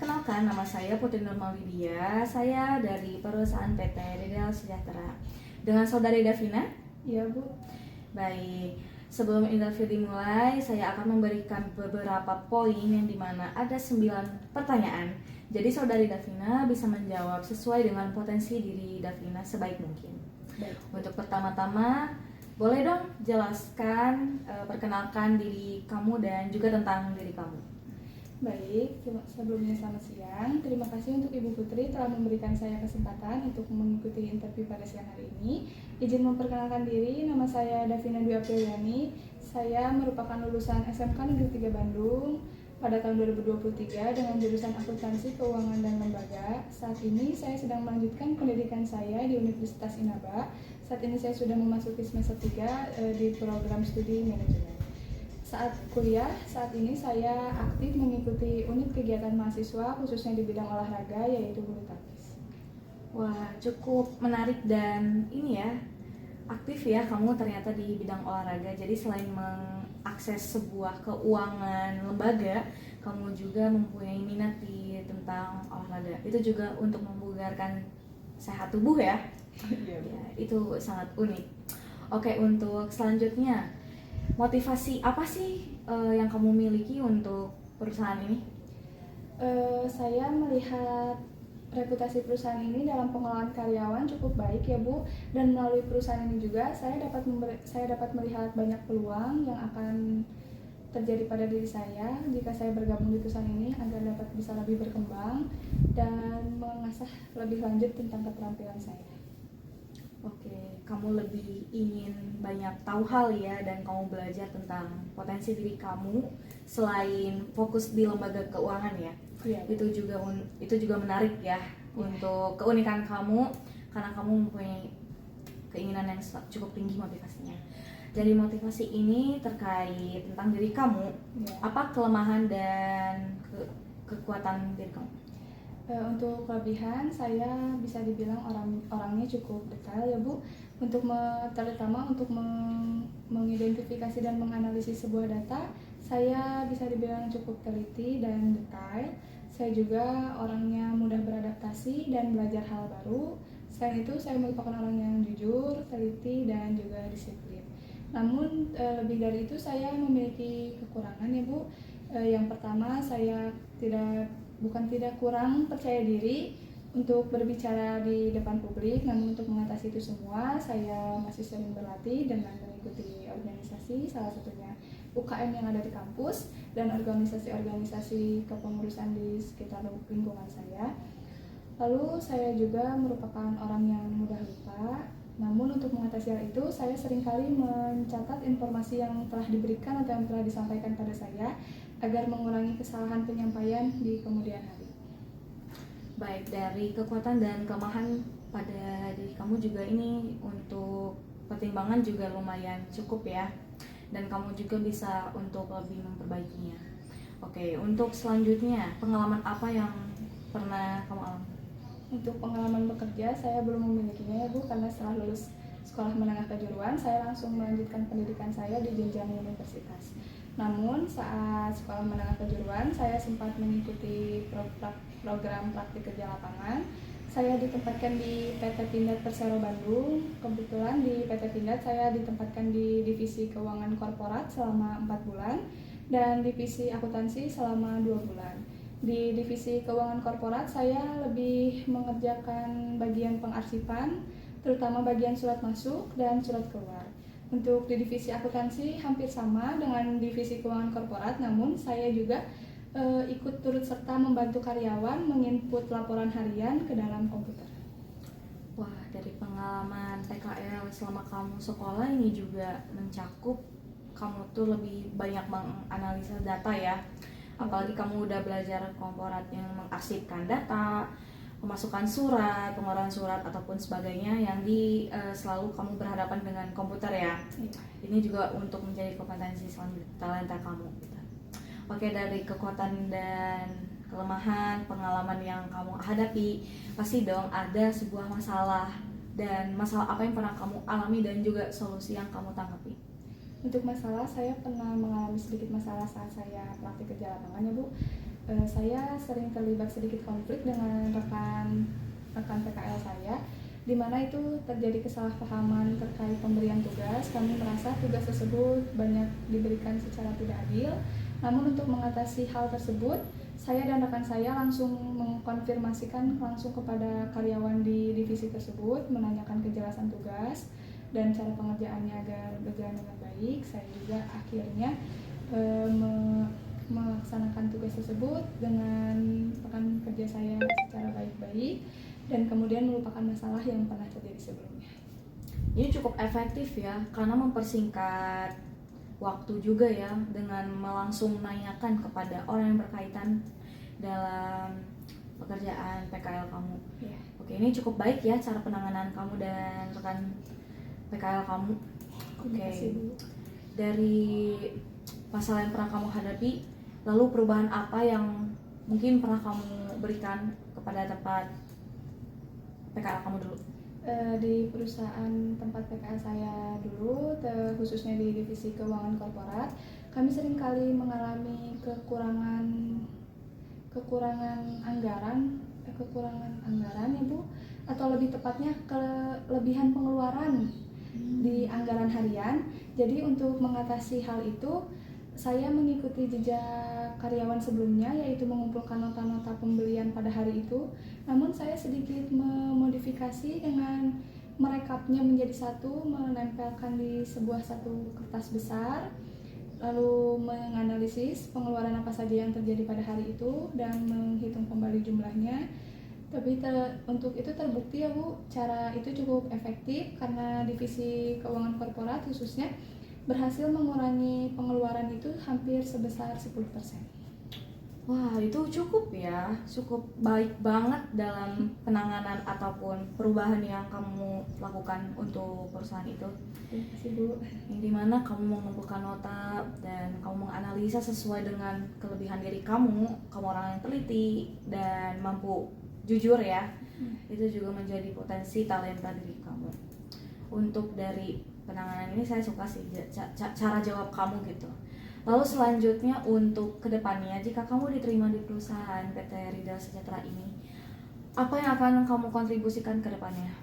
Perkenalkan, nama saya Putri Nurma Widya. Saya dari perusahaan PT Ridal Sejahtera. Dengan saudari Davina? Iya, Bu. Baik, sebelum interview dimulai, saya akan memberikan beberapa poin yang dimana ada 9 pertanyaan. Jadi saudari Davina bisa menjawab sesuai dengan potensi diri Davina sebaik mungkin. Baik. Untuk pertama-tama, boleh dong jelaskan, perkenalkan diri kamu dan juga tentang diri kamu. Baik, sebelumnya selamat siang. Terima kasih untuk Ibu Putri telah memberikan saya kesempatan untuk mengikuti interview pada siang hari ini. Izin memperkenalkan diri, nama saya Davina Dwi Apriliani. Saya merupakan lulusan SMK Negeri 3 Bandung pada tahun 2023 dengan jurusan Akuntansi Keuangan dan Lembaga. Saat ini saya sedang melanjutkan pendidikan saya di Universitas Inaba. Saat ini saya sudah memasuki semester 3 di program studi manajemen. Saat kuliah, saat ini saya aktif mengikuti unit kegiatan mahasiswa khususnya di bidang olahraga yaitu bulu tangkis. Wah, cukup menarik dan ini ya, aktif ya kamu ternyata di bidang olahraga. Jadi selain mengakses sebuah keuangan lembaga, kamu juga mempunyai minat di tentang olahraga. Itu juga untuk membugarkan sehat tubuh ya. Ya, itu sangat unik. Oke, untuk selanjutnya, motivasi apa sih yang kamu miliki untuk perusahaan ini? Saya melihat reputasi perusahaan ini dalam pengelolaan karyawan cukup baik ya Bu, dan melalui perusahaan ini juga saya dapat melihat banyak peluang yang akan terjadi pada diri saya jika saya bergabung di perusahaan ini agar dapat bisa lebih berkembang dan mengasah lebih lanjut tentang keterampilan saya. Oke, kamu lebih ingin banyak tahu hal ya, dan kamu belajar tentang potensi diri kamu selain fokus di lembaga keuangan ya. Iya. Itu juga menarik ya, untuk keunikan kamu karena kamu mempunyai keinginan yang cukup tinggi motivasinya. Jadi motivasi ini terkait tentang diri kamu. Ya. Apa kelemahan dan kekuatan diri kamu? Untuk kelebihan, saya bisa dibilang orangnya cukup detail ya Bu, terutama untuk mengidentifikasi dan menganalisis sebuah data. Saya bisa dibilang cukup teliti dan detail. Saya juga orangnya mudah beradaptasi dan belajar hal baru. Selain itu, saya merupakan orang yang jujur, teliti, dan juga disiplin. Namun lebih dari itu, saya memiliki kekurangan ya Bu. Yang pertama, saya bukan tidak kurang percaya diri untuk berbicara di depan publik, namun untuk mengatasi itu semua saya masih sering berlatih dengan mengikuti organisasi, salah satunya UKM yang ada di kampus dan organisasi-organisasi kepengurusan di sekitar lingkungan saya. Lalu saya juga merupakan orang yang mudah lupa, namun untuk mengatasi hal itu saya seringkali mencatat informasi yang telah diberikan atau yang telah disampaikan pada saya agar mengurangi kesalahan penyampaian di kemudian hari. Baik, dari kekuatan dan kelemahan pada diri kamu juga ini untuk pertimbangan juga lumayan cukup ya, dan kamu juga bisa untuk lebih memperbaikinya. Oke, untuk selanjutnya, pengalaman apa yang pernah kamu alami? Untuk pengalaman bekerja saya belum memilikinya ya Bu, karena setelah lulus sekolah menengah kejuruan saya langsung melanjutkan pendidikan saya di jenjang universitas. Namun saat sekolah menengah kejuruan saya sempat mengikuti program praktik kerja lapangan. Saya ditempatkan di PT Pindad Persero Bandung. Kebetulan di PT Pindad saya ditempatkan di divisi keuangan korporat selama 4 bulan dan divisi akuntansi selama 2 bulan. Di divisi keuangan korporat saya lebih mengerjakan bagian pengarsipan, terutama bagian surat masuk dan surat keluar. Untuk di divisi akuntansi hampir sama dengan divisi keuangan korporat, namun saya juga ikut turut serta membantu karyawan menginput laporan harian ke dalam komputer. Wah, dari pengalaman PKL selama kamu sekolah ini juga mencakup kamu tuh lebih banyak menganalisa data ya. Apalagi kamu udah belajar korporat yang mengarsipkan data, pemasukan surat, pengeluaran surat ataupun sebagainya yang selalu kamu berhadapan dengan komputer ya. Ini juga untuk menjadi kompetensi selanjutnya talenta kamu gitu. Oke, dari kekuatan dan kelemahan, pengalaman yang kamu hadapi, pasti dong ada sebuah masalah, dan masalah apa yang pernah kamu alami dan juga solusi yang kamu tanggapi. Untuk masalah, saya pernah mengalami sedikit masalah saat saya praktik kerja lapangan ya Bu. Saya sering terlibat sedikit konflik dengan rekan PKL saya, di mana itu terjadi kesalahpahaman terkait pemberian tugas. Kami merasa tugas tersebut banyak diberikan secara tidak adil. Namun untuk mengatasi hal tersebut, saya dan rekan saya langsung mengkonfirmasikan langsung kepada karyawan di divisi tersebut, menanyakan kejelasan tugas dan cara pengerjaannya agar berjalan dengan baik. Saya juga akhirnya melaksanakan tugas tersebut dengan rekan kerja saya secara baik-baik dan kemudian melupakan masalah yang pernah terjadi sebelumnya. Ini cukup efektif ya, karena mempersingkat waktu juga ya dengan langsung menanyakan kepada orang yang berkaitan dalam pekerjaan PKL kamu. Ya. Oke, ini cukup baik ya cara penanganan kamu dan rekan PKL kamu. Terima kasih, Bu. Dari masalah yang pernah kamu hadapi, lalu perubahan apa yang mungkin pernah kamu berikan kepada tempat PKL kamu dulu? Di perusahaan tempat PKL saya dulu, khususnya di divisi keuangan korporat, kami seringkali mengalami kekurangan anggaran ya Bu, atau lebih tepatnya kelebihan pengeluaran di anggaran harian. Jadi untuk mengatasi hal itu, saya mengikuti jejak karyawan sebelumnya, yaitu mengumpulkan nota-nota pembelian pada hari itu. Namun saya sedikit memodifikasi dengan merekapnya menjadi satu, menempelkan di satu kertas besar, lalu menganalisis pengeluaran apa saja yang terjadi pada hari itu dan menghitung kembali jumlahnya. Tapi untuk itu terbukti ya Bu, cara itu cukup efektif karena divisi keuangan korporat khususnya berhasil mengurangi pengeluaran itu hampir sebesar 10%. Wah, itu cukup ya, cukup baik banget dalam penanganan ataupun perubahan yang kamu lakukan untuk perusahaan itu. Terima kasih Bu. Yang dimana kamu mengumpulkan nota dan kamu menganalisa sesuai dengan kelebihan diri kamu orang yang teliti dan mampu jujur ya. Itu juga menjadi potensi talenta diri kamu. Untuk dari penanganan ini saya suka sih cara jawab kamu gitu. Lalu selanjutnya untuk kedepannya, jika kamu diterima di perusahaan PT Ridal Sejahtera ini, apa yang akan kamu kontribusikan ke depannya?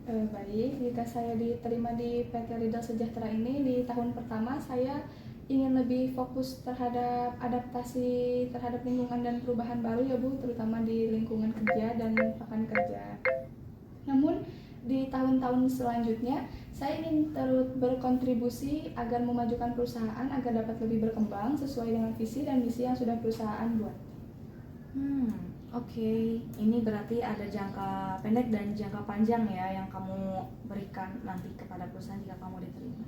Baik, jika saya diterima di PT Ridal Sejahtera ini, di tahun pertama saya ingin lebih fokus terhadap adaptasi terhadap lingkungan dan perubahan baru ya Bu, terutama di lingkungan kerja dan rekan kerja. Namun di tahun-tahun selanjutnya saya ingin terus berkontribusi agar memajukan perusahaan agar dapat lebih berkembang sesuai dengan visi dan misi yang sudah perusahaan buat. Oke. Ini berarti ada jangka pendek dan jangka panjang ya yang kamu berikan nanti kepada perusahaan jika kamu diterima.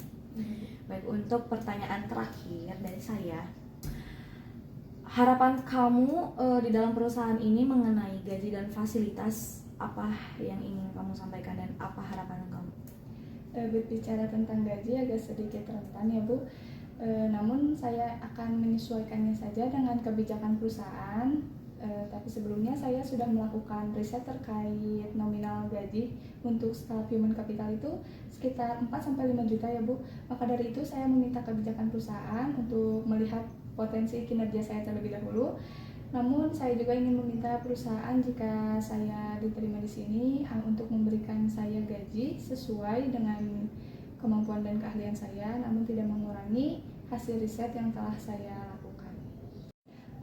Baik, untuk pertanyaan terakhir dari saya, harapan kamu di dalam perusahaan ini mengenai gaji dan fasilitas apa yang ingin kamu sampaikan dan apa harapan kamu? Berbicara tentang gaji agak sedikit rentan ya Bu, namun saya akan menyesuaikannya saja dengan kebijakan perusahaan. Tapi sebelumnya saya sudah melakukan riset terkait nominal gaji untuk staf human capital itu sekitar 4-5 juta ya Bu. Maka dari itu saya meminta kebijakan perusahaan untuk melihat potensi kinerja saya terlebih dahulu. Namun saya juga ingin meminta perusahaan jika saya diterima di sini untuk memberikan saya gaji sesuai dengan kemampuan dan keahlian saya, namun tidak mengurangi hasil riset yang telah saya lakukan.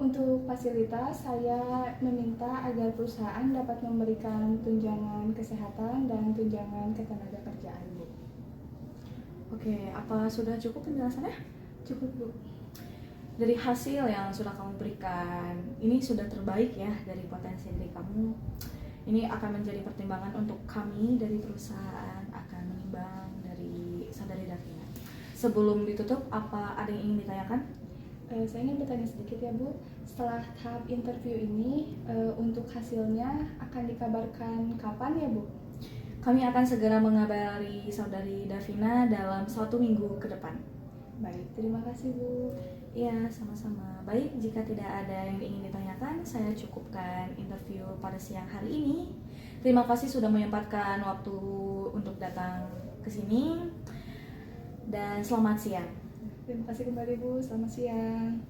Untuk fasilitas, saya meminta agar perusahaan dapat memberikan tunjangan kesehatan dan tunjangan ketenagakerjaan, Bu. Oke, apa sudah cukup penjelasannya? Cukup, Bu. Dari hasil yang sudah kamu berikan, ini sudah terbaik ya dari potensi diri kamu. Ini akan menjadi pertimbangan untuk kami dari perusahaan akan menimbang dari saudari Davina. Sebelum ditutup, apa ada yang ingin ditanyakan? Saya ingin bertanya sedikit ya Bu. Setelah tahap interview ini, untuk hasilnya akan dikabarkan kapan ya Bu? Kami akan segera mengabari saudari Davina dalam 1 minggu ke depan. Baik, terima kasih Bu. Iya, sama-sama. Baik, jika tidak ada yang ingin ditanyakan, saya cukupkan interview pada siang hari ini. Terima kasih sudah menyempatkan waktu untuk datang ke sini. Dan selamat siang. Terima kasih kembali Bu, selamat siang.